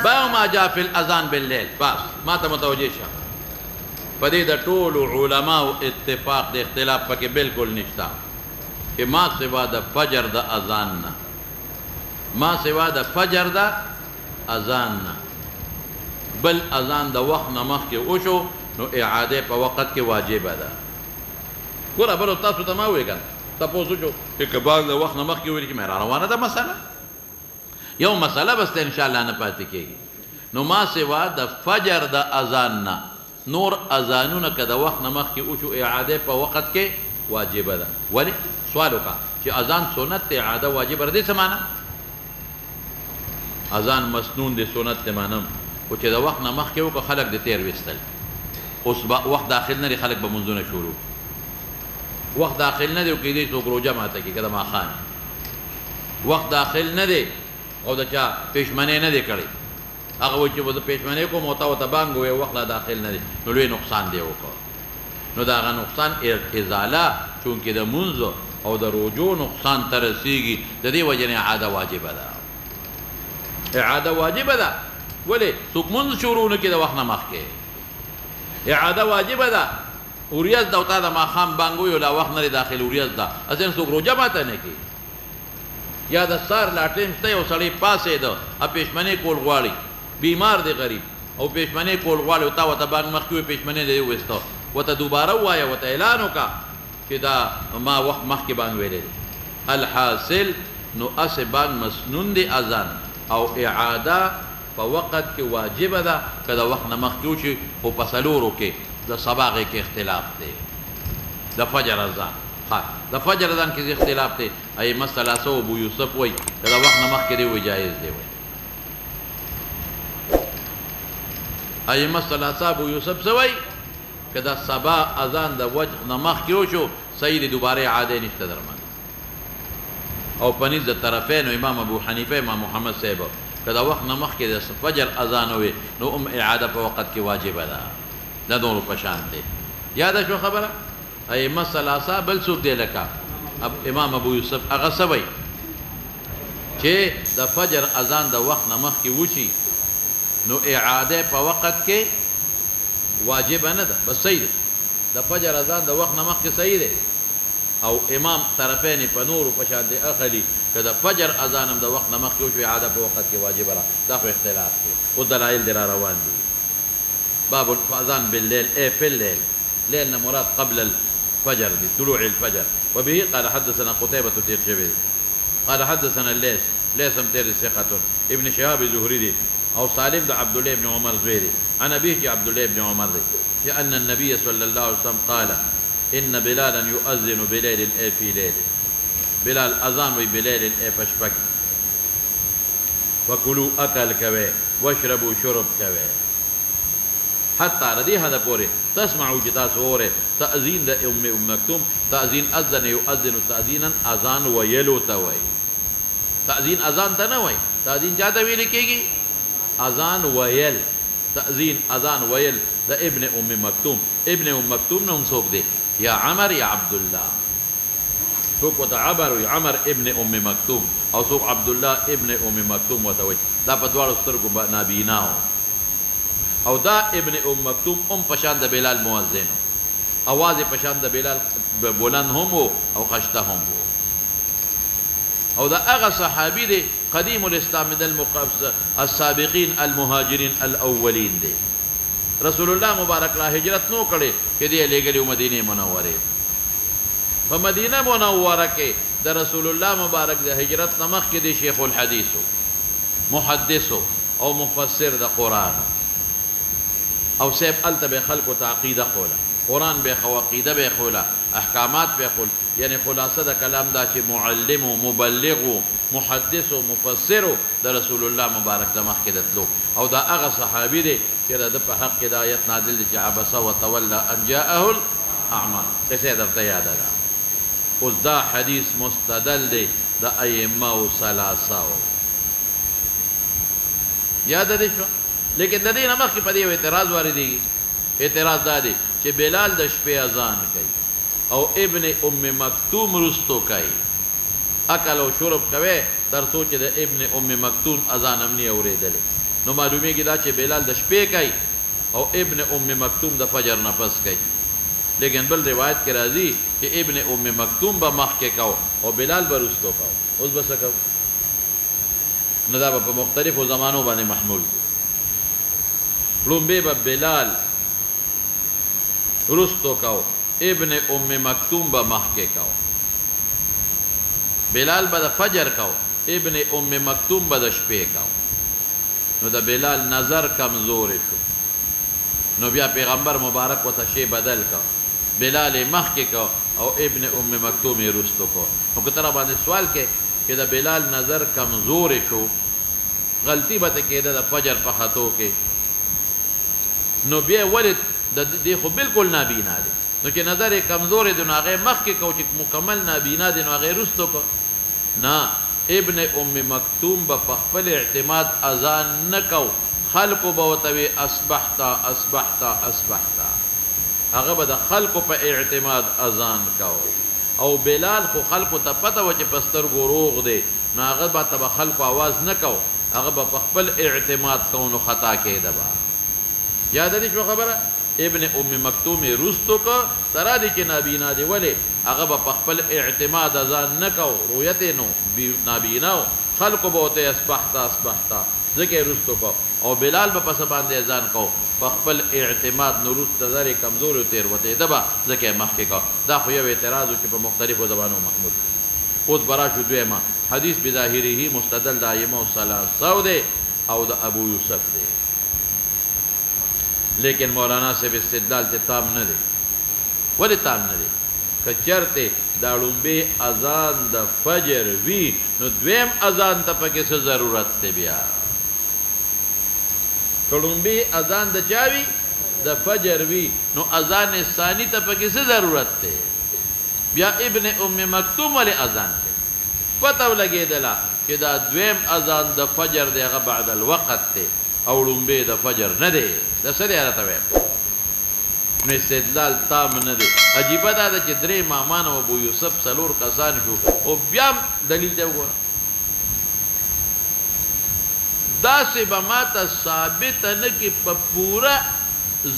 باب ما جاء في الاذان بالليل. بس ما ته متوجه شه پدې د ټول علماء اتفاق د اختلاف پکې بالکل نشتا چې ما سوا د فجر د اذان نه ما سوا د فجر د اذان نه بل اذان د وخت نه مخکې وشو نو اعاده په وخت کې واجب ده. ګوره بل تاسو ته ما ویل تاسو چې کبال د وخت نه مخکې ویل کې مې روانه ده مسله یو مسله بس ان شاء الله نه پاتې کېږي. نو ما سوا د فجر د اذان نه نور اذانونه که د وخت نه مخکې وشو اعاده په وخت کې واجبه ده. ولې سوال وکړه چې اذان سنت دی اعاده واجبه ده. دې څه معنی اذان مسنون دی سنت دی معنی خو چې د وخت نه مخکې وکړه خلک د تیر ویستل اوس وخت داخل نه دی خلک به منځونه شروع وخت داخل نه دی او کېدای څوک روژه ماته کړي که د ماښام وخت داخل نه دی او د چا پېشمنۍ نه دی کړی هغه وایي چې زه پېشمنۍ کوم او تا ورته بانګ ووایې وخت لا داخل نه دی نو لوی نقصان دی وکړه. نو د هغه نقصان ازاله چونکې د منځ او د روجو نقصان ته رسېږي د دې وجې نه اعاده واجبه ده. اعاده واجبه ده. ولې څوک منځ شروع نه کړي د وخت نه مخکې اعاده واجبه ده. وریځ ده او تا د ماښام بانګ ووایي لا وخت نه دی داخل وریځ ده اصل څوک روژه ماته نه کړي یا د سار لا ټیم شته یو سړی پاسېده پېشمنۍ کول غواړي بیمار دی غریب او پېشمنۍ کول غواړي او تا ورته بانګ مخکې وایي پېشمنۍ دی وویسته ورته دوباره ووایه ورته اعلان وکړه چې دا ما وخت مخکې بانګ ویلی دی. الحاصل نو اسې بانګ مسنون دی اذان او اعاده په وخت کې واجبه ده که د وخت نه مخکې وشي خو په څلورو کې د سبا هغې کې اختلاف دی. د فجر اذان د فجر اذان کې اختلاف دی. ائمه ثلاثه ابو یوسف وایي که د وخت نه مخکې دی وایي جایز دی وایي. ائمه ثلاثه ابو یوسف څه وایي که د سبا اذان د وخت نه مخکې وشو صحیح دی دوباره اعاده نشته درمانه. او په نزد د طرفینو امام ابو حنیفه امام محمد صاحب که د وخت نه مخکې د فجر اذان وي نو اعاده په وخت کې واجبه ده. دا نورو په شان دی. یاده شو خبره. ائمه ثلاثه بل څوک دی لکه امام ابو یوسف هغه څه وایي چې د فجر اذان د وخت نه مخکې وشي نو اعاده په وخت کې واجبه نه ده بس صحیح دی. د فجر اذان د وخت نه مخکې صحیح دی او امام طرفین په نورو په شان دی اخلي که د فجر اذان هم د وخت نه مخکې وشو اعاده په وخت کې واجبه ده. دا خو اختلاف دی او دلایل دی را روان دي. باب الاذان بالليل اي في الليل ليل مراد قبل الفجر بطلوع الفجر. وبه قال حدثنا قتيبة تير شبيب قال حدثنا الليث ليث امتير ثقة ابن شهاب الزهري او سالم ده عبد الله بن عمر زويري عن ابيه عبد الله بن عمر لأن النبي صلى الله عليه وسلم قال إن بلالا يؤذن بليل اي في ليل بلال اذان وي بليل اي پشپک وكلوا اكل كوي واشربوا شرب كوي حتى ردي هذا پورې تسمعوا چې تاسو اورئ تأذین د ام مکتوم تأذین اذن يؤذن تأذینا اذان ویلو ته وایي. تأذین اذان ته نه وایي. تأذین چا ته ویل کېږي اذان ویل. تأذین اذان ویل د ابن ام مکتوم. ابن ام مکتوم نوم څوک دی یا عمر یا عبدالله. څوک ورته عمر وي عمر ابن ام مکتوم او څوک عبدالله ابن ام مکتوم ورته وایي. دا په دواړو سترګو نابینا و او دا ابن ام مکتوم پشان د بلال مؤذن اواز پشان د بلال بلند هم او خشته هم او دا هغه صحابي دی قدیم الاسلام من السابقین المهاجرین الاولین دی. رسول الله مبارک لا هجرت نو کړي چې دی لګلی مدینه منوره. په مدینه منوره کې د رسول الله مبارک د هجرت نمخ کې دی شیخ الحدیث محدث او مفسر د قران او سیب الته به خلق تعقیده خوله قرآن به خو عقیده به خوله احکامات به خول یعنی خلاصه د کلام دا چې معلم و مبلغ و محدث و مفسر د رسول الله مبارک د مخ کې دتلو او دا هغه صحابي دی چې د په حق کې د آیت نازل دي چې عبس و تولى ان جاءه الاعمى. قصه درته یاد ده. اوس دا حدیث مستدل دی د ائمه و ثلاثه یاد دي شو. لیکن د دې نه مخکې په دې اعتراض واردېږي. اعتراض دا دی چې بلال د شپې اذان کوي او ابن ام مکتوم رستو کوي اکل او شرب کوي تر څو چې د ابن ام مکتوم اذان هم نه اورېدلی نو معلومیږي دا چې بلال د شپې کوي او ابن ام مکتوم د فجر نه پس کوي لیکن بل روایت کې راځي چې ابن ام مکتوم به مخکې کو او بلال به رستو کو اوس به څه کوو نو دا به په مختلفو زمانو باندې محمول لومبې به بلال رستو کو ابن ام مکتوم به مخکې کو بلال به د فجر کو ابن ام مکتوم به د شپې کو نو د بلال نظر کمزور شو نو بیا پیغمبر مبارک ورته شی بدل کو بلال مخکې کو او ابن ام مکتوم یې رستو کو نو که ته راباندې سوال کې چې د بلال نظر کمزور شو غلطي به ته کېده د فجر په خطو کې نو بیا ولې د دې خو بالکل نابینا دی نو چې نظر یې کمزور دی نو هغې مخکې کو چې مکمل نابینا دی نو هغې رستو کو نه ابن ام مکتوم به په خپل اعتماد اذان نه کو خلقو به ورته وي اصبحتا اصبحتا اصبحتا هغه به د خلقو په اعتماد اذان کو او بلال خو خلقو ته پته وه چې په سترګو روغ دی نو هغه به ته به خلقو آواز نه کو هغه به په خپل اعتماد کو نو خطا کېده به یاده دې شوه خبره ابن ام مکتوم یې رستو کو ترا دې چې نابینا دی ولې هغه به په خپل اعتماد اذان نه کو رویت یې نو نابینا و خلقو به ورته اصبحتا اصبحتا ځکه یې رستو کو او بلال به پس باندې اذان کو په خپل اعتماد نو رست نظر یې کمزور و تېروتېده به ځکه یې مخکې کو دا خو یو اعتراض و چې په مختلفو زبانو محمود اوس به راشو دویمه حدیث بظاهره مستدل د ائمه ثلاثو دی او د ابو یوسف دی لیکن مولانا صاحب استدلال ته تام نه دی ولې تام نه دی که چېرته دا لومبې اذان د فجر وي نو دویم اذان ته پکې څه ضرورت دی بیا که لومبې اذان د چا وي د فجر وي نو اذان ثاني ته پکې څه ضرورت دی بیا ابن ام مکتوم ولې اذان دی پته ولګېدله چې دا دویم اذان د فجر دی هغه بعد الوقت دی او لومبې د فجر نه دی د څه دی راته وایم نو استدلال تام نه دی عجیبه دا ده چې درې امامان او ابو یوسف څلور کسان شو او بیا هم دلیل ته وګوره داسې به ماته ثابته نه کې په پوره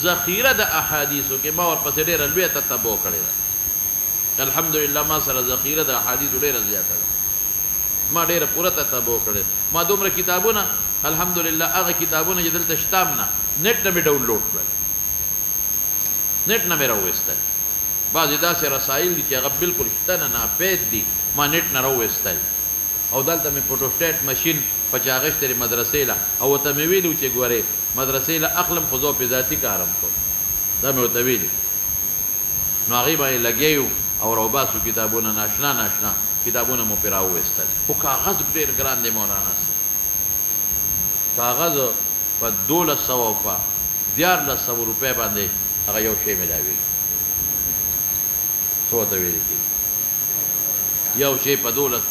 ذخیره د احادیثو کې ما ورپسې ډېره لویه تتبع کړې ده الحمدلله ما سره ذخیره د احادیثو ډېره زیاته ده ما ډېره پوره تتبع کړې ما دومره کتابونه الحمدلله هغه کتابونه چې دلته شته هم نه نېټ نه مې ډاونلوډ کړل نېټ نه مې راوویستل بعضې داسې رسایل دي چې هغه بلکل شته نه ناپید دي ما نېټ نه راوویستل او دلته مې فوټوسټیټ مشین په چا اخیستی مدرسې له او ورته مې ویلي چې ګورې مدرسې له اخلم خو زه پې ذاتي کارم کوم دا مې ورته ویلي نو هغې باندې لګیا یو او راوباسو کتابونه ناشنا ناشنا کتابونه مو پې راوویستل خو کاغذ ډېر ګران دی مولانا صاحب کاغذ په 1200 او په 1400 روپۍ باندې هغه یو شی ملاوېږي څه ورته ویلي کېږي یو شی په 12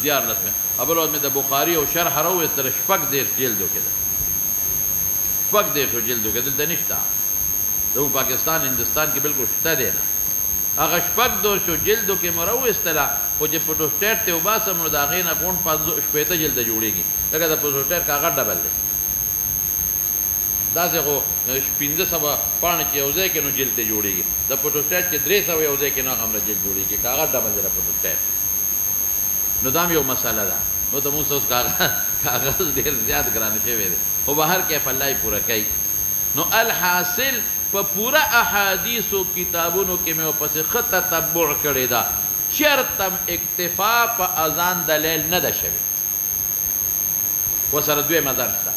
بل ورځ مې د بخاري او شرح راوویستله 14 جلدو کې ده 14 جلدو کې دلته نشته زموږ پاکستان هندوستان کې بلکل شته دی نه هغه 14 جلدو کې مې راوویستله خو چې فوټوسټیټ ته وباسم نو د هغې نه غونډ 15 جلده جوړېږي لکه د فوټوسټیټ کاغذ ډبل دی داسې خو 1500 پاڼې چې یو ځای کې نو جلد ته جوړېږي د فوټوسټیټ چې 300 یو ځای کې نو هغه جلد جوړېږي کاغذ ډبل دی د فوټوسټیټ نو دا هم یو مسله ده نو ته موږ اوس کاغذ ډېر زیات ګرانه شوی دی خو به هر کیف الله یې پوره کوي نو الحاصل په پوره احادیثو کتابونو کې مې ورپسې ښه تتبع کړې ده چېرته م اکتفا په اذان د لیل نه ده شوې ورسره دویم اذان شته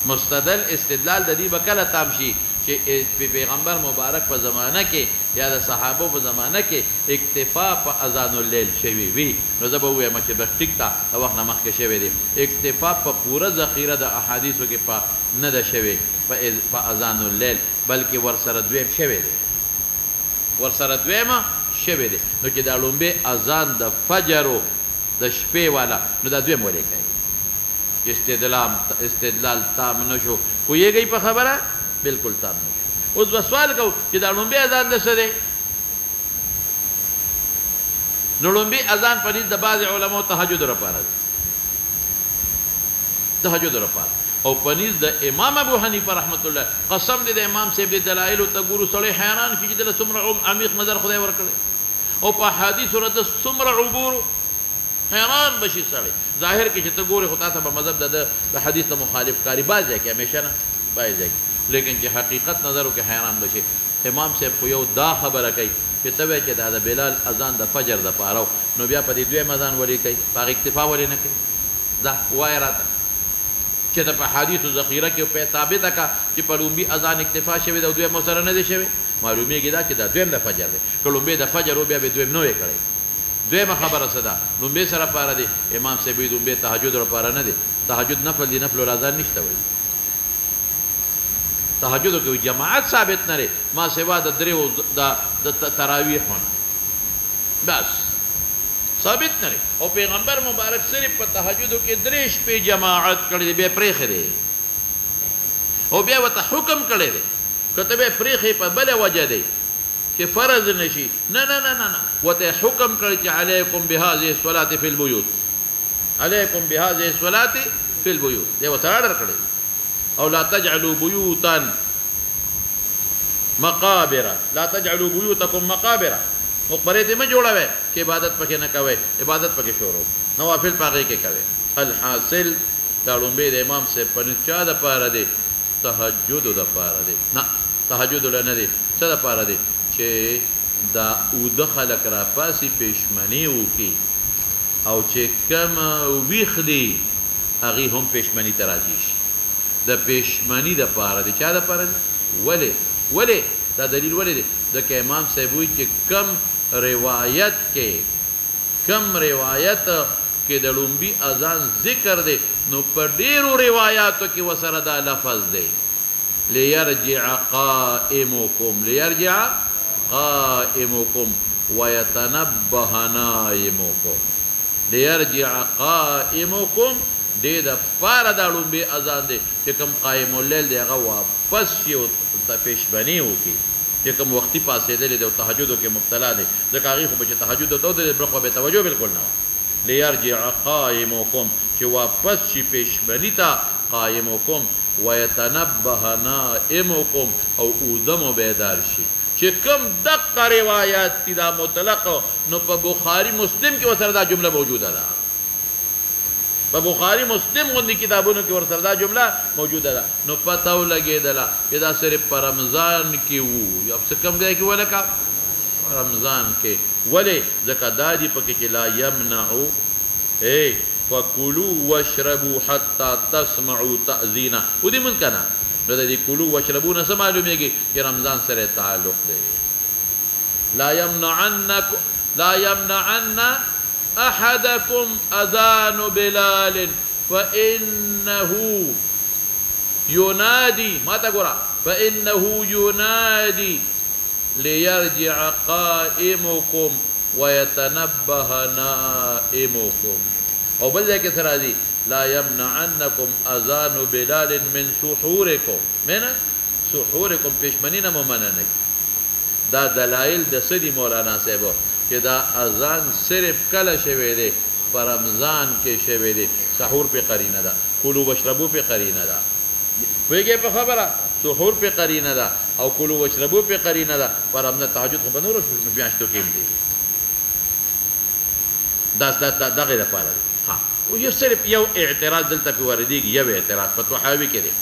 مستدل استدلال د دې به کله تام شي چې پیغمبر مبارک په زمانه کې یا د صحابو په زمانه کې اکتفا په اذان اللیل شوی وي نو زه به ووایم چې بس ټیک ده د وخت نه مخکې شوی دی اکتفا په پوره ذخیره د احادیثو کې په نه ده شوې په اذان اللیل بلکې ورسره دویم شوی دی ورسره دویمه شوی دی نو چې دا لومبې اذان د فجرو د شپې والا نو دا دویم ولې کوي استدلال تام نه شو پوهېږئ په خبره بالکل تام نه شو اوس به سوال کوو چې دا لومبې اذان د څه دی نو لومبي اذان پنځ د بعض علماء تهجد لپاره تهجد لپاره او پنځ د امام ابو حنیفه رحمت الله قسم دې د امام صاحب د دلایل ته ګورو سړی حیران کیږي د څومره عمیق نظر خدای ورکړي او په حدیث ورته څومره عبور حیران بشي سړی ظاهر کې چې ته ګورې خو تاسو په مذهب د حدیث ته مخالف کاری باز ځای کې همیشه نه باز ځای لیکن چې حقیقت نظر وکړي حیران بشي امام صاحب خو یو دا خبره کوي چې ته وایې چې دا د بلال اذان د فجر دپاره نو بیا په دې دویم اذان ولې کوي په هغې اکتفا ولې نه کوي دا وایه راته چې د په حدیثو ذخیره کې په ثابته کا چې په لومبي اذان اکتفا شوی دی او دویم سره نه دی شوی معلومیږي دا چې دا دویم د فجر دی که لومبی د فجر و بیا به دویم نه وی کړی دویمه خبره څه ده لومبی سره پاره دی امام صاحب وایي لومبی تهجد لپاره نه دی تهجد نفل دی نفل الاذان نشته وایي تهجد کې جماعت ثابت نه لري ما سوا د درې د تراویح نه بس ثابت نه لري او پیغمبر مبارک صرف په تهجد کې درې شپې جماعت کړی دی بیا پرېښی دی او بیا ورته حکم کړی دی که ته بیا پرېښی په بله وجه دی چې فرض نشي نه نه نه نه ورته حکم کړی چې علیکم بهذه الصلاة فی البیوت علیکم بهذه الصلاة فی البیوت دی ورته اډر کړی او لا تجعلوا بيوتا مقابر لا تجعلوا بيوتكم مقابر مقبره دې ما جوړوي چې عبادت پکې نه کوي عبادت پکې شروع نوافل پاګه کې کوي الحاصل دا لومبه د امام سے پنځه د پاره دي تهجد د پاره دي نه تهجد نه دي څه د پاره دي چې دا او دخل کرا پاسي پښمنی وکي او چې کم ویخلی هغه هم پښمنی تراځي شي د پښمنی د پاره دي چا د پاره دي ولی دا دلیل ولی دی ځکه امام صاحب وایي چې کم روایت کې د لومبي اذان ذکر دی نو په ډیرو روایاتو کې ورسره دا لفظ دی لیرجع قائمکم ویتنبه نائمکم لیرجع قائمکم دې د پاره دا لومبي اذان دی چې کوم قائم اللیل دی هغه واپس شي او پېشبني وکړي چې کوم وختي پاسېدلی دی او تهجدو کې مبتلا دی ځکه هغې خو به چې تهجد ته ودرېد بل خو به توجه بالکل نه وه لیرجع قائمکم چې واپس شي پېشبني ته قائمکم ویتنبه نائمکم او اوده مو بیدار شي چې کوم دقه روایات دي دا مطلق نو په بخاري مسلم کې ورسره دا جمله موجوده ده په بخاری مسلم غوندې کتابونو کې ورسره دا جمله موجوده ده نو پته ولګېدله چې دا صرف په رمضان کې وو یا څه کم ځای کې ولکه رمضان کې ولې ځکه دا دي پکې چې لا یمنعو فکلوا واشربوا حتی تسمعوا تأذینه ودې مونځ که نه نو د دې کلو واشربو نه څه معلومېږي چې رمضان سره تعلق دی لا يمنعن أحدكم أذان بلال فإنه ينادي ما تقول فإنه ينادي ليرجع قائمكم ويتنبه نائمكم أو بل ذلك سرادي لا يمنعنكم أذان بلال من سحوركم پشمنین ممننک دا دلائل د سدی مولانا صاحب چې دا اذان صرف کله شوی دی په رمضان کې شوی دی سحور په قرینه ده کلو واشربو په قرینه ده پوهېږئ په خبره سحور په قرینه ده او کلو واشربو په قرینه ده په رمضان تهجد خو په نورو میاشتو کې هم دی دغې دپاره دی یو صرف یو اعتراض دلته پې واردېږي یو اعتراض په طحاوي کې دی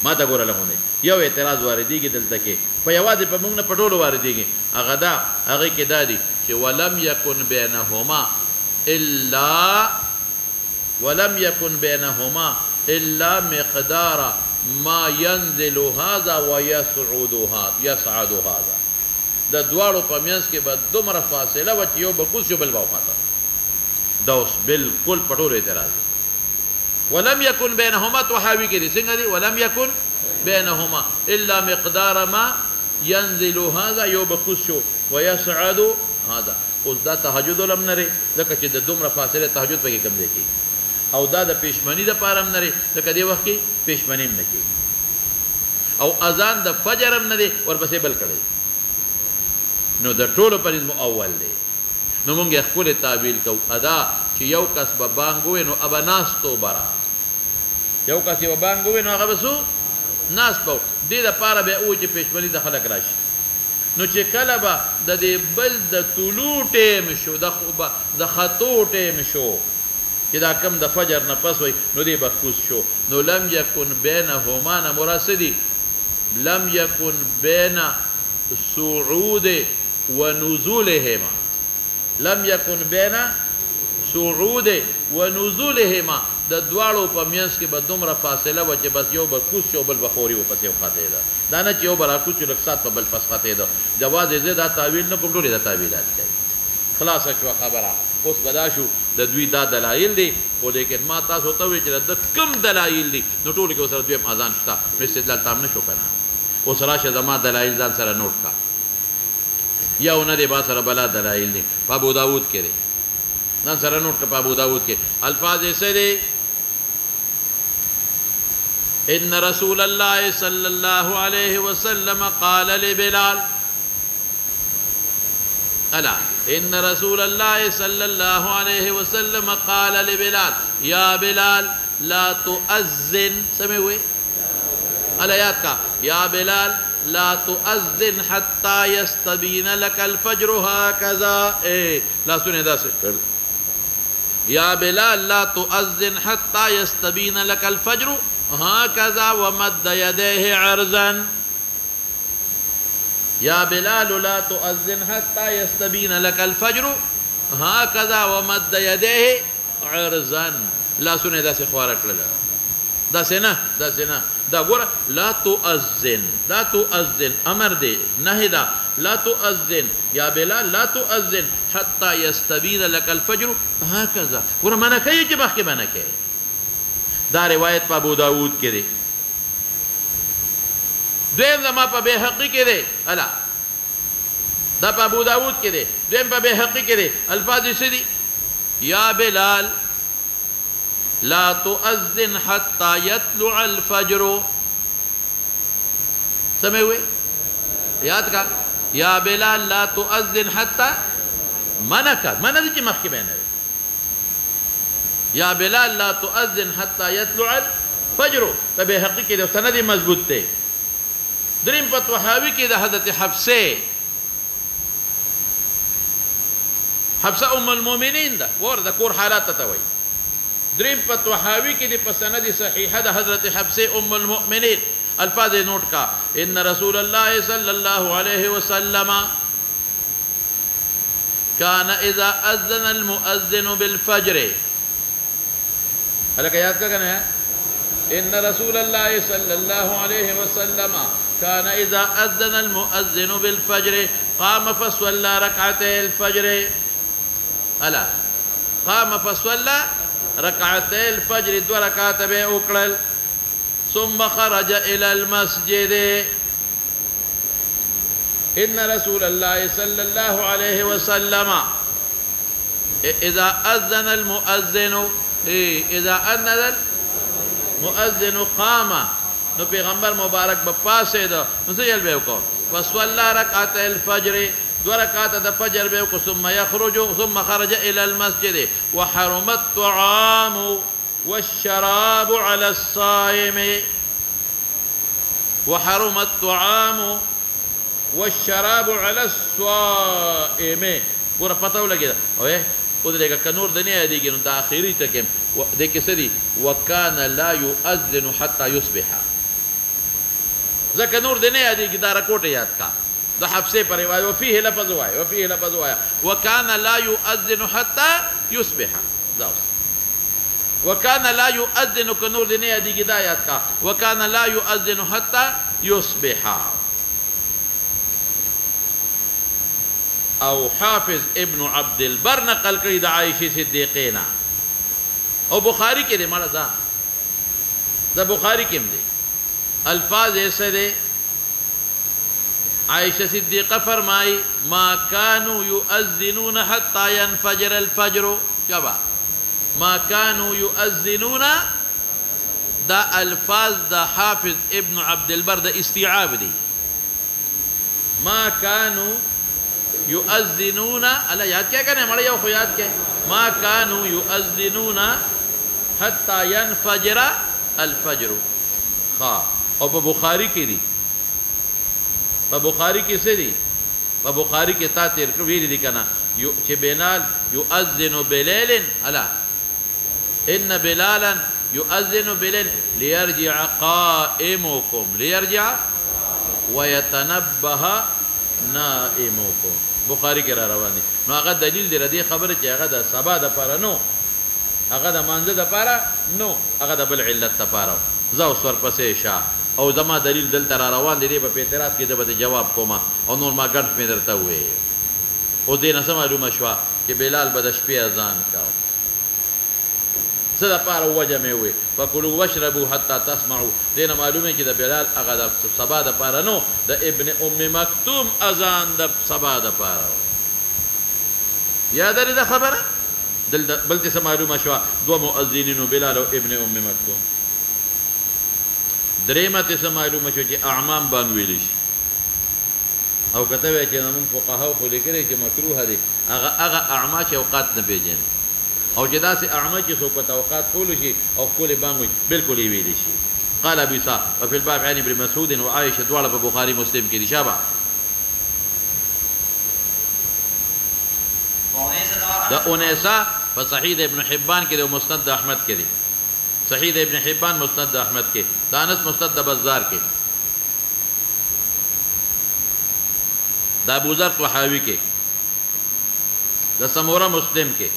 ما ته ګوره لغونې یو اعتراض واردېږي دلته کې په یوازې په موږ نه په ټولو واردېږي هغه دا هغې کې دا دي چې ولم يكن بينهما إلا مقدار ما ينزل هذا ويصعد هذا د دواړو په منځ کې به دومره فاصله وه چې یو به کوز شو بل به وخته دا اوس بالکل په ټولو اعتراض دی ولم يكن بينهما طحاوي کې دي څنګه دي ولم يكن بينهما إلا مقدار ما ينزل هذا یو به کوز شو ويصعد هذا اوس دا تهجد هم نه لري ځکه چې د دومره فاصله تهجد پکې کم دی کېږي او دا د پېشمني دپاره هم نه لري ځکه دې وخت کې پېشمني هم نه کېږي او اذان د فجر هم نه دی ورپسې بل کړی نو د ټولو پرېز مو اول دی نو مونږ یې ښکلې تعویل کوو ادا چې یو کس به بانګ ووایي نو ابه ناستو به را یو کس یې به بانګ ووایي نو هغه به څو ناست به و دې دپاره بیا ووایي چې پېشمني د خلک راشي نو چې کله به د دې بل د طلوع ټیم شو د خطو ټیم شو چې دا کم د فجر نه پس وای نو دې به کوز شو نو لم یکن بینهما نه مراد څه دي لم یکن بین صعود ونزولهما لم یکن بین صعود ونزولهما د دواړو په منځ کې به دومره فاصله وه چې بس یو به کوز شو بل به خوري ورپسې وختېده دا نه چې یو به راکوز شو لږ ساعت په بل پس ختېده جواز یې زه دا تعویل نه کوم ټول یې دا تعویلات کوي خلاصه شوه خبره اوس به دا شو د دوی دا دلایل دي خو لیکن ما تاسو ته وایي چې د کم دلایل دي نو ټولو کې ورسره دویم اذان شته نو استدلال تام نه شو که نه اوس راشه زما دلایل ځان سره نوټ کا یو نه دی با سره بلا دلایل دي په ابو داود کې دی ځان سره نوټ کا په ابو داود کې الفاظ یې څه دي ان رسول الله صلى الله عليه وسلم قال لبلال ألا إن رسول الله صلى الله عليه وسلم قال لبلال يا بلال لا تؤذن سمعوا الآيات کا يا بلال لا تؤذن حتى يستبين لك الفجر هكذا لا سنة دا يا بلال لا تؤذن حتى يستبين لك الفجر هكذا ومد يديه عرضا يا بلال لا تؤذن حتى يستبين لك الفجر هكذا ومد يديه عرضا لا سنة دا خوارك للا دا سنة دا قول لا تؤذن أمر دي نهي دا لا تؤذن يا بلال لا تؤذن حتى يستبين لك الفجر هكذا قول مانا كي يجبخ كي مانا كي دا روایت پا ابو داود کے دے دویم دا ما پا بے حقی کے دے الا دا پا ابو داود کے دے دویم پا بے حقی کے دے الفاظ اسے دی یا بلال لا تؤذن حتی یطلع الفجر سمے ہوئے یاد کا یا بلال لا تؤذن حتی منع دی چی مخی بین ہے یا بلال لا تؤذن حتى يطلع الفجر فبه حقیقی دے سندی مضبوط تے دریم پا طحاوی کی دا حضرت حفصه ام المومنین دا وار دا کور حالات تتوی دریم پا طحاوی کی دی پا سندی صحیحہ دا حضرت حفصه ام المؤمنین الفاظ نوٹ کا ان رسول اللہ صلی اللہ علیہ وسلم كان اذا اذن المؤذن بالفجر هلك ياد كان إن رسول الله صلى الله عليه وسلم كان إذا أذن المؤذن بالفجر قام فصلى ركعتي الفجر ألا قام فصلى ركعتي الفجر 2 ركعات بأكرل ثم خرج إلى المسجد إن رسول الله صلى الله عليه وسلم إذا أذن المؤذن اذا اذن المؤذن قام نو پیغمبر مبارک بپاسه ده نو څه یل به وکړو فصلى ركعتي الفجر 2 ركعات د فجر به وکړو ثم خرج الى المسجد وحرم الطعام والشراب على الصائم وحرم الطعام والشراب على الصائم ګوره پته ولګیده اوه او دغه کنور د نه یادېږي نو د اخري ټکم د کې څه دي وکانه لا يؤذن حتى يصبح ځکه نور د نه یادېږي دا رکوټه یاد کا د حفصه پر روایت وفيه لفظ وایا وکانه لا يؤذن حتى يصبح دا وکانه لا يؤذن کنور د نه یادېږي دا یاد کا وکانه لا يؤذن حتى يصبح او حافظ ابن عبد البر نقل کړي د عائشه صدیقینا او بخاری کې دې مړه دا بخاری کې هم دي الفاظ ایسے دے عائشہ صدیقہ فرمائی ما كانوا يؤذنون حتى ينفجر الفجر جبا ما كانوا يؤذنون دا الفاظ دا حافظ ابن عبد البر دا استيعاب دي ما كانوا یؤذنون اللہ یاد کیا کرنے ہمارے یو خو یاد کیا ما کانو یؤذنون حتی ینفجر الفجر خواہ اور پا بخاری کی دی پا بخاری کی سے دی پا بخاری کی تا تیر ویلی دی کنا چه بلال یؤذن بلیل اللہ ان بلالا یؤذن بلیل لیرجع قائمکم لیرجع ویتنبہ نائمکم بخاری کی را روان دی نو اگر دلیل دی ردی خبر چه اگر دا سبا دا پارا نو اگر دا منزه دا پارا نو اگر دا بالعلت دا پارا زاو سور پسی شا او زما دلیل دل تر روان دی په اعتراض کې د به جواب کوما او نور ما ګڼ مې درته وې او دې نه سم معلومه شو چې بلال به د شپې اذان کاو څه د پاره وجه مې وې فکلوا واشربوا حتى تسمعوا دې نه معلومه چې د بلال هغه د سبا د پاره نو د ابن ام مکتوم اذان د سبا د پاره یاد لري دا خبره بلته سم معلومه شو دو مؤذنین بلال او ابن ام مکتوم دریمه ته معلومه شو چې اعمام باندې ویل شي او کته وی چې موږ فقها خو لیکلي چې مکروه دي هغه اعما چې اوقات نه پیژني او چې داسې اعما چې څوک په اوقات کول شي او کول باندې بالکل ویل شي قال ابي صاحب وفي الباب عن ابن مسعود وعائشه دواله په بخاري مسلم کې دي شابه دا انیسا په صحیح ابن حبان کې د مسند احمد کې دي صحیح ابن حبان مسند احمد کے دانس مسند بزار کے دا ابو ذر طحاوی کے دا سمورہ مسلم کے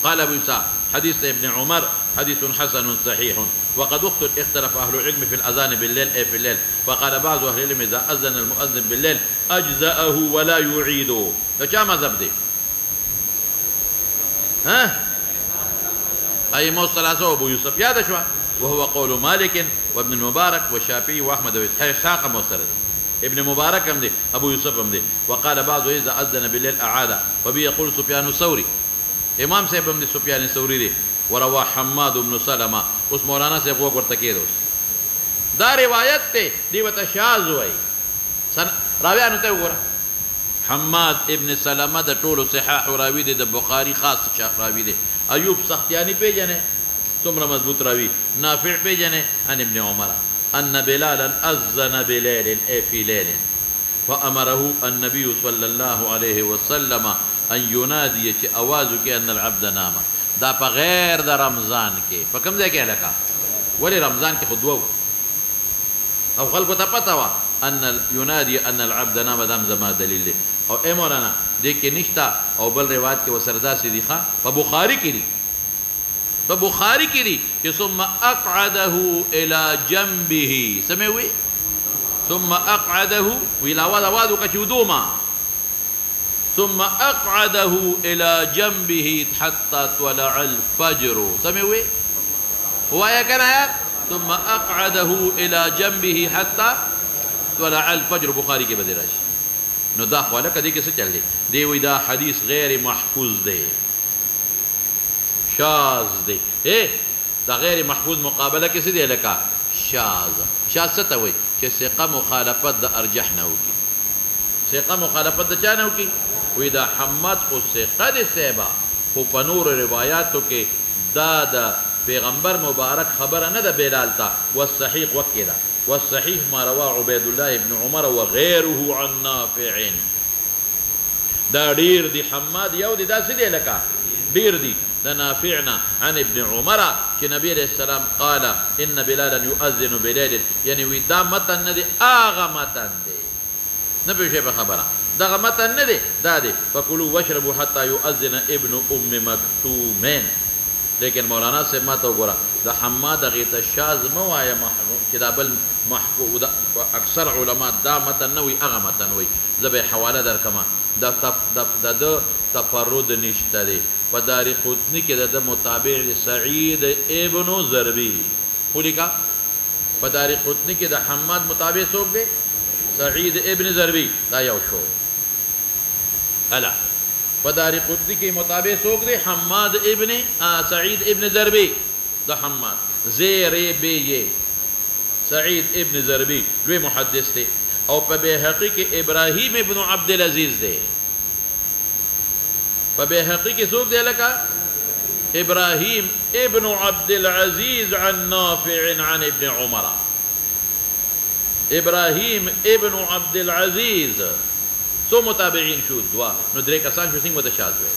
قال ابو اسحاق حديث ابن عمر حديث حسن صحيح وقد اختلف اهل العلم في الاذان بالليل اي في الليل فقال بعض اهل العلم اذا اذن المؤذن بالليل اجزاه ولا يعيده فكما مذهب دي ها أي موصلة أبو يوسف يا شو وهو قول مالك وابن المبارك والشافعي وأحمد وإسحاق موصلة ابن مبارك أمدي أبو يوسف أمدي وقال بعض إذا أذن بالليل أعاد وبي يقول سفيان الثوري إمام سيب أمدي سفيان الثوري دي وروى حماد بن سلمة اس مولانا سيب وقت ورتكيدوس دا روايات تي دي وتشاذ وي راويانو تي وګوره حماد ابن سلمہ د ټولو صحاح راوی دی د بخاری خاص شاخ راوی دی ایوب سختیانی پیجنه څومره مضبوط راوی نافع پیجنه ان ابن عمر ان بلالا اذن بليل اي في ليل فامره النبي صلى الله عليه وسلم ان ينادي چې आवाज وکي ان العبد نام دا په غیر د رمضان کې په کوم ځای کې لکه ولی رمضان کې خود وو او خلکو ته پته وا ان ينادي ان العبد نام دام زما دلیل او اے مولانا دې کې نشتا او بل روایت کې وسردا صدیقه په بخاری کې دي په بخاری کې دي چې ثم اقعده الى جنبه سموي ثم اقعده ولا وادو كشودوما ثم اقعده الى جنبه حتى طلع الفجر سموي هو يا كان ثم اقعده الى جنبه حتى طلع الفجر بخاری کې بدی راشي نو دا خواله کدی کې څه چل دی دی وی دا حدیث غیر محفوظ دی شاذ دی دا غیر محفوظ مقابله کې څه دی لکه شاذ څه ته وي چې ثقه مخالفت د ارجح نه وکي ثقه مخالفت د چا نه وکي وی دا حماد خو ثقه دی سیبا خو په نور روایاتو کې دا د پیغمبر مبارک خبره نه ده بلال تا والصحيح وكذا والصحيح ما رواه عبيد الله بن عمر وغيره عن نافع دا دير دي حماد يو دي دا سدي لك دير دي دا نافعنا عن ابن عمر كي نبي عليه السلام قال إن بلالا يؤذن بليل يعني ودا متن دي آغا متن دي نبي شيء بخبره دا متن دي دا دي فكلوا واشربوا حتى يؤذن ابن أم مكتومين لیکن مولانا سے ما تو گورا دا حماد غیت الشاذ موایا کتاب المحفوظ اکثر علماء دا متن نوی اغا متن وی زب حواله در کما دا تفرد نشته دی په دار قطنی کې د مطابق سعید ابن زربی ولیکا په دار قطنی کې د حماد مطابق څوک دی سعید ابن زربی دا یو شو الا فدار قطنی کے مطابق سوک دے حماد ابن سعید ابن زربی دا حماد زیر بی سعید ابن زربی لوی محدث تے او په بیهقی کې ابراهیم ابن عبد العزیز دی په بیهقی کې څوک دی لکه ابراهیم ابن عبد العزیز عن نافع عن ابن عمر ابراهیم ابن عبد العزیز سو متابعین شو دوا نو درې کسان شو څنګه متشاذ وي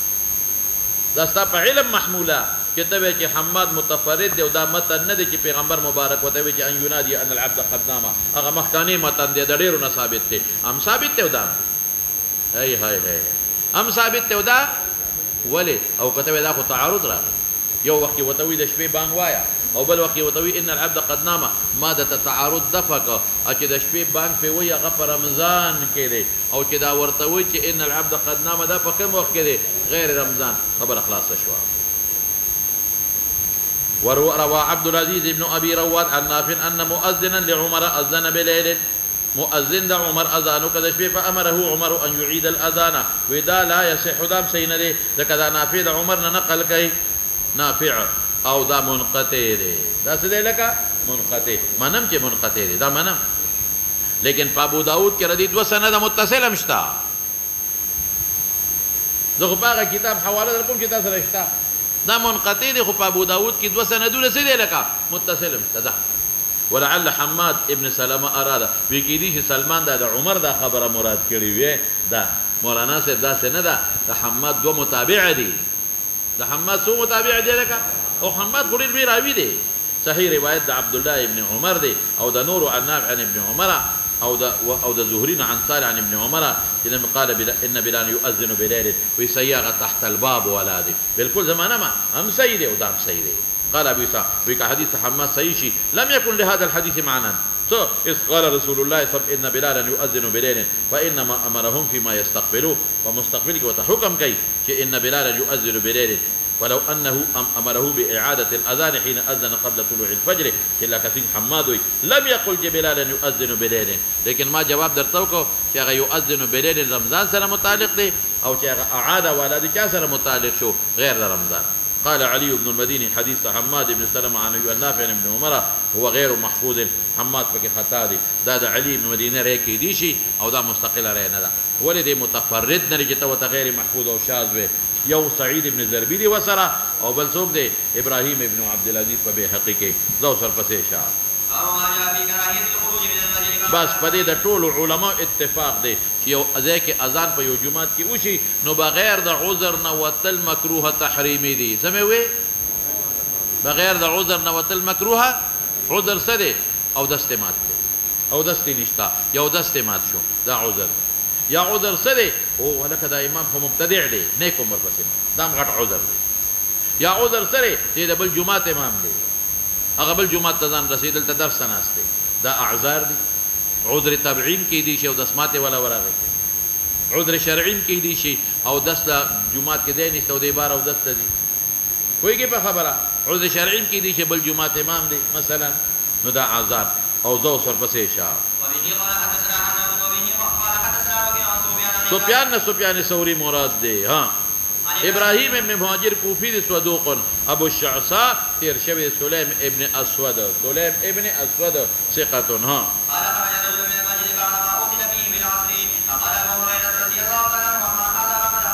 دا ستا په علم محموله چې ته وایې چې حماد متفرد دی او دا متن نه دی چې پیغمبر مبارک ورته وایي چې ان ینادي ان العبد قد نام هغه مخکاني متن دی د ډېرو نه ثابت دی هم ثابت دی او دا هی هی هی هم ثابت دی او دا ولې او کته دا خو تعارض راغی یو وخت ورته وایي د شپې بانګ وایه او بل وخت ورته وایي ان العبد قد نام ما د تعارض دفع که چې د شپې بانګ پې وایي هغه په رمضان کې دی او چې دا ورته وایي چې ان العبد قد نام دا په کوم وخت کې دی غیر رمضان خبره خلاصه شوه وروى عبد العزيز بن ابي رواد عن نافع ان مؤذنا لعمر اذن بليل مؤذن ده عمر اذانو کده شپې فامره عمر ان يعيد الاذان ودا لا يصح دام سین دي ده کدا نافع ده عمر نه نقل کوي نافع او دا منقطع دي دا څه دی لکه منقطع منم چې منقطع دي دا منم لیکن په ابو داود کې ردی دو سند متصل مشتا زه په هغه کتاب حواله درکوم چې تاسو رښتا دا منقطع دي خو په ابو داود کې دو سندونه څه دي لکه متصل مشتا ولعل حماد ابن سلمة اراد وکیدی چې سلمان دا عمر دا خبره مراد کړی وي دا مولانا صاحب دا څه نه ده د حماد دو متابع دي د حماد څو متابع دي لکه او حماد خو ډېر راوي دي صحیح روایت د عبد الله ابن عمر دي او د نور عن نافع عن ابن عمر او د زهري عن صالح عن ابن عمر لما قال ان بلال يؤذن بليل ويسيغ تحت الباب ولاده بالكل زمانه ما هم سيدي ودام سيدي قال ابو اسحاق وك حديث حماد صحيح لم يكن لهذا الحديث معنى إذ قال رسول الله صلى الله عليه وسلم إن بلالا يؤذن بليل فإنما أمرهم فيما يستقبلوه ومستقبلك وتحكم كي إن بلالا يؤذن بليل ولو أنه أمره بإعادة الأذان حين أذن قبل طلوع الفجر كلا كثير حماد لم يقل بلالا يؤذن بليل لكن ما جواب درتوكو شيخ يؤذن بليل رمضان سنة متعلق دي أو شيخ أعاد ولا دي سنة متعلق شو غير رمضان قال علي بن المديني حديث حماد بن سلمة عن النافع بن عمر هو غير محفوظ حماد فكي خطا دي دا علي بن المديني ريكي ديشي او دا مستقل رينا دا ولدي متفرد نرجتا وتغير محفوظ او شاذ یو سعید ابن زربی دی وسره او بل څوک دی ابراهیم ابن عبد العزیز په بیهقی کې زو سر پسې شاه بس په دې د ټولو علما اتفاق دی چې یو ځای کې اذان په یو جمعات کې وشي نو بغیر د عذر نه وتل مکروه تحریمی دی سموي بغیر د عذر نه وتل مکروه عذر څه دی او دسته مات دی او دسته نشتا یو دسته مات شو دا عذر یا عذر څه دی او ولکه دا امام خو مبتدع دی نیک عمر پسې دا غټ عذر دی یا عذر څه دی د بل جمعات امام دی هغه بل جمعات ته ځان رسیدل ته درس ناست دی دا اعذار دی عذر تبعین کې دي شي او دسمات ولا ورغه عذر شرعین کې دي شي او دس جمعات کې دی نشته او دی بار او دس دی کویږي په خبره عذر شرعین کې دي شي بل جمعات امام دی مثلا نو دا اعذار او ذو سر پسې شاه سفیان ثوری مراد دی ها ابراهیم ابن مهاجر کوفی دی صدوق ابو الشعثاء تیر شوی سلیم ابن اسود ثقه ها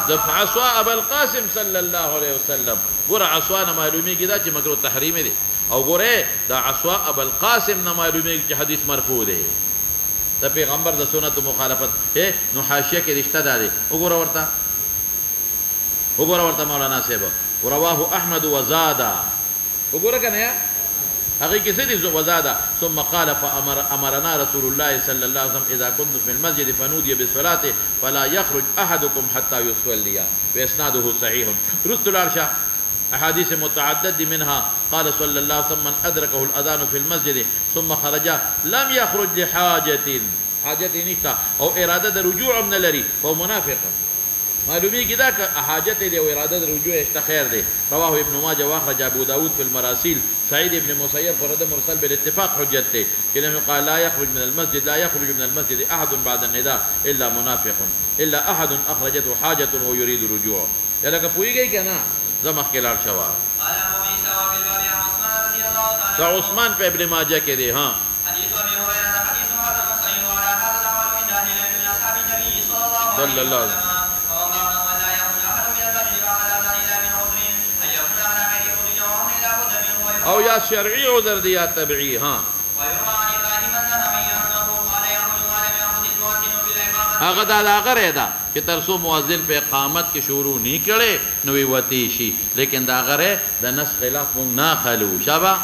دفع عصا ابو القاسم صلی الله علیه وسلم ګور عصا نه معلومی کی دا چې مکروه تحریم دی او ګوره دا عصا ابو القاسم نه معلومی کی حدیث مرفوع دی د پیغمبر د سنت مخالفت نو حاشیه کې رشتہ داري وګوره ورته مولانا صاحب رواه احمد وزادا وګوره کنه هغه کې څه دي وزادا ثم قال امرنا رسول الله صلى الله عليه وسلم اذا كنت في المسجد فنودي بالصلاه فلا يخرج احدكم حتى يصلي واسناده صحيح رسل العرش احاديث متعدد منها قال صلى الله عليه وسلم من ادركه الاذان في المسجد ثم خرج لم يخرج لحاجه نشتا او اراده رجوع من لري فهو منافق معلومی کی دا حاجت دی او اراده رجوع اشتا خیر دی رواه ابن ماجه واخرج ابو داود في المراسيل سعيد ابن مسيب فرد مرسل بالاتفاق حجت دی كلمه قال لا يخرج من المسجد احد بعد النداء الا منافق الا احد اخرجته حاجه ويريد رجوع یا لکه پویږي کنه زمخ کلار شوا عثمان په ابن ماجه کې دی ها صلی الله علیه او یا شرعی عذر دی یا طبعی. ها هغه دا لاغره ده چې تر څو مؤذن په اقامت کې شروع نه کړي نو وی وتی شي، لیکن دا غره د نس خلاف مونږ نه خلو شابه.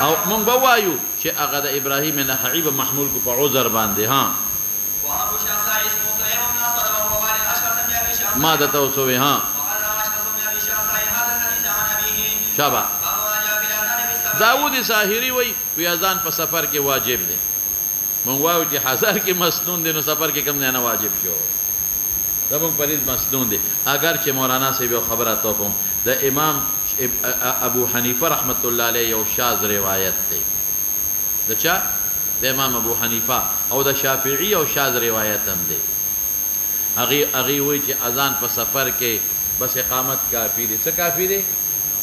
او مونږ وایو چې هغه د ابراهیم نخعی به محمول کو په عذر باندې. ها ما د توسوي. ها شابه. داود ظاهری وی اذان په سفر کې واجب دی. مونږ وایو چې حضر کې مسنون دی نو سفر کې کم نه واجب شو. زمونږ پریز مسنون دی. اگر چې مولانا صاحب یو خبره تو کوم د امام ابو حنیفه رحمت الله علیه یو شاذ روایت دی. د چا؟ د امام ابو حنیفه او د شافعی یو شاذ روایت هم دی. هغه وایي چې اذان په سفر کې بس اقامت کافی دی. څه کافی دی؟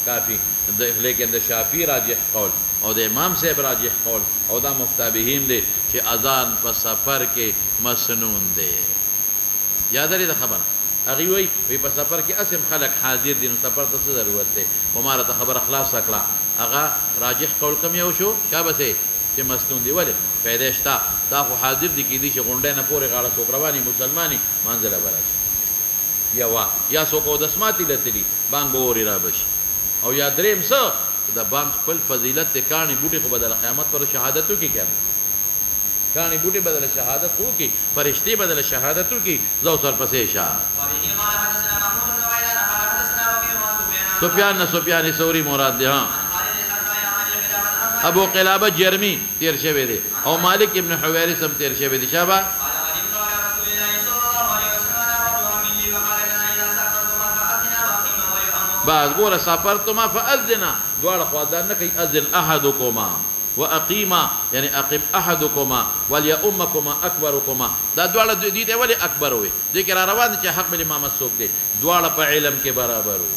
کافی. لیکن د شافعی راجح قول او د امام صاحب راجح قول او دا مفتابهین دی چې اذان په سفر کې مسنون دی. یاد لري دا خبره؟ هغه وایي په سفر کې اسم خلق حاضر دي نو سفر ته څه ضرورت دی؟ هماره ته خبره خلاص کړه. هغه راجح قول کم یو شو شابه سي چې مسنون دی. ولې پیدا شتا دا خو حاضر دي کې دي چې غونډه نه پورې غاړه څوک رواني مسلمانۍ منځله براشي یا څوک او د سماتی لتلی بانګ بوري را بشي او یا دریم څه د بانګ خپل فضیلت ته کانی بوټي خو بدل قیامت پر شهادتو کې کړي. کانی بوټي بدل شهادت خو کې فرشتي بدل شهادتو کې زو سر پسې شه. سفیان ثوری مراد دی. ها ابو قلابه جرمی تیر شوی دی او مالک ابن حویرث هم تیر شوی دی. شابه. بعض ګوره سافرتما فاذنا دواړه خواندان نه کوي. اذن احدکما واقیما یعنی اقم احدکما وليؤمكما اکبرکما. دا دواړه دي ته ولې اکبر وي؟ ذکر روان چې حق بل امام څوک دی. دواړه په علم کې برابر وو.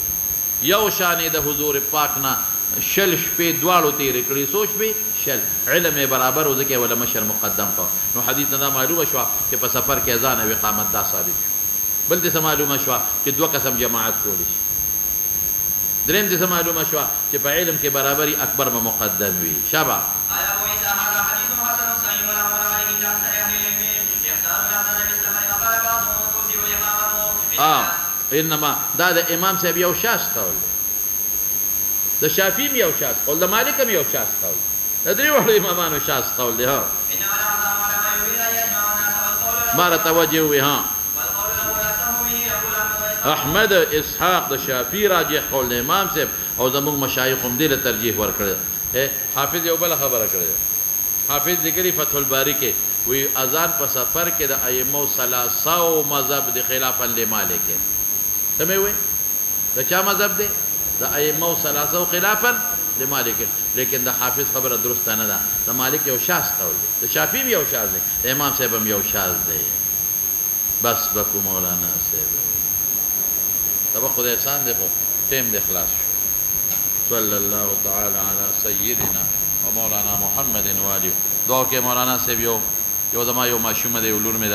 یو شان د حضور پاک نه شل شپې دواړو تیرې کړي. سوچ به شل علم برابر و ځکه ولا مشر مقدم کو. نو حدیث نه معلومه شو چې په سفر کې اذان او اقامت دا ثابت شو. بل دې معلومه شو چې دوه قسم جماعت کولی شي. دریم دې معلومه شو چې په علم کې برابرۍ اکبر به مقدم وي. شابه. انما دا د امام صاحب یو شاذ قول دی. د شافعی یو شاذ قول، د مالک هم یو شاذ قول، د درې وړو امامانو شاذ قول دی. ها ماره توجه وي. ها احمد اسحاق د شافعی راجح قول د امام صاحب او زموږ مشایخ هم دې له ترجیح ورکړی. حافظ یو بل خبره کړې. حافظ ذکری فتح الباری کې وی اذان په سفر کې د ائمه ثلاثه مذهب د خلافا لمالک. سمې وي د چا مذهب دی؟ د ائمه ثلاثه خلافا لمالک. لیکن د حافظ خبره درست نه ده. د مالک یو شاذ قول دی، د شافعی یو شاذ دی، د امام صاحب هم یو شاذ دی. بس بکو مولانا صاحب تبا خدای احسان دی خو ټیم دی خلاص شو. صلی الله تعالی علی سیدنا و مولانا محمد و آله. دعا کې مولانا صاحب یو زما یو ماشومه دی ولور مې